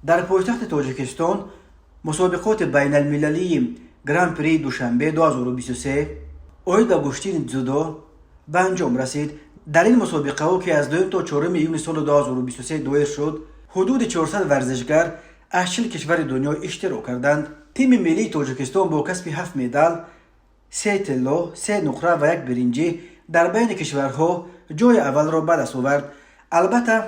در پایتخت تاجیکستان مسابقات بین المللی گران پری دوشنبه 2023 عاید به گشتین جودو به انجام رسید. در این مسابقه ها که از 2 تا 4 یونیو سال 2023 دایر شد، حدود 400 ورزشگر از 40 کشور دنیا اشتراک کردند. تیم ملی تاجیکستان با کسب 7 مدال، 3 طلا، 3 نقره و 1 برنجی در بین کشورها جای اول را به دست آورد. البته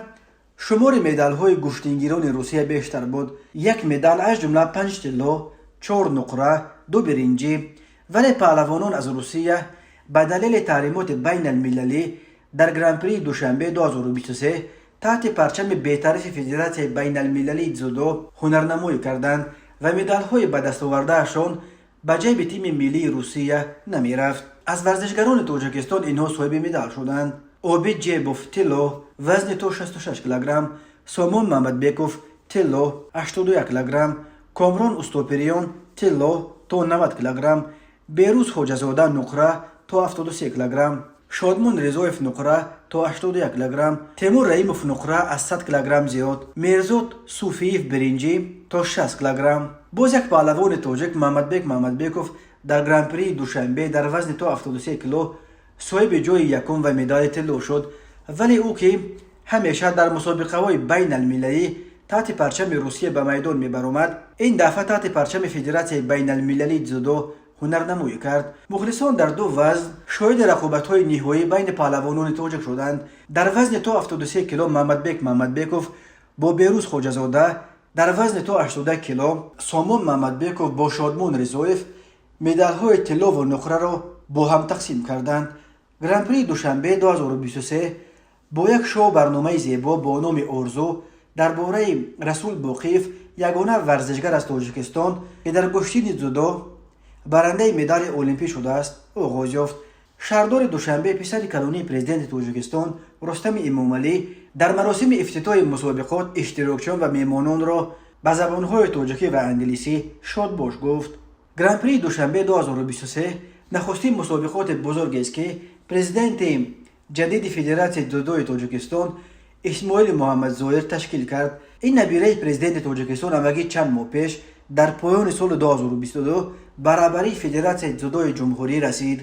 شمار مدال های گشتنگیران روسیه بیشتر بود. 1 مدال از جمله 5 طلا، 4 نقره، 2 برنجی، ولی پهلوانان از روسیه به دلیل تحریمات بین المللی در گران پری دوشنبه 2023 تحت پرچم بی‌طرف فدراسیون بین المللی جودو هنرنمایی کردند و مدال های به دست آوردهشان به جیب تیم ملی روسیه نمی رفت. از ورزشگران تاجیکستان اینها صاحب مدال شدند: عابد جیبوف طلا وزن تو 66 کیلوگرم، سامان محمدبیکوف طلا 81 کیلوگرم، کامران استوپریان طلا تا 90 کیلوگرم، بیروز خوجزاده نقره تا 73 کیلوگرم، شادمان رضایف نقره تا 81 کیلوگرم، تیمور رحیموف نقره از 100 کیلوگرم زیاد، میرزوت صوفیف برنجی تا 60 کیلوگرم. باز یک پهلوان تاجیک محمدبیکوف در گران پری دوشنبه در وزن تا 73 کیلو صاحب جای یکم و مدال طلا شد، ولی او که همیشه در مسابقه های بین المللی تحت پرچم روسیه به میدان میبرآمد، این دفعه تحت پرچم فدراسیون بین المللی جودو هنرنمایی کرد. مخلصان در 2 وزن شاهد رقابت های نهایی بین پهلوانان تاجیک شدند. در وزن تا 73 کیلو محمدبیکوف با بیروز خوجزاده، در وزن تا 80 کیلو سامان محمدبیکوف با شادمان رضایف مدال های طلا و نقره را با هم تقسیم کردند. گران پری دوشنبه 2023 با یک شو برنامه زیبا با نام آرزو درباره رسول باقیف، یگانه ورزشگر از تاجیکستان که در گشتین جودو برنده مدال المپیک شده است، آغاز یافت. شهردار دوشنبه پسر کلانی پرزیدنت تاجیکستان رستم امامعلی در مراسم افتتاح مسابقات اشتراکچیان و میهمانان را به زبانهای تاجیکی و انگلیسی شاد باش گفت. گران پری دوشنبه 2023 نخستین مسابقات بزرگ است که پرزیدنت جدید فدراسیون جودو تاجیکستان اسماعیل محمد ظاهر تشکیل کرد. این نبیره پرزیدنت تاجیکستان همگی چند ماه پیش در پایان سال 2022 برابری فدراسیون جودو جمهوری رسید.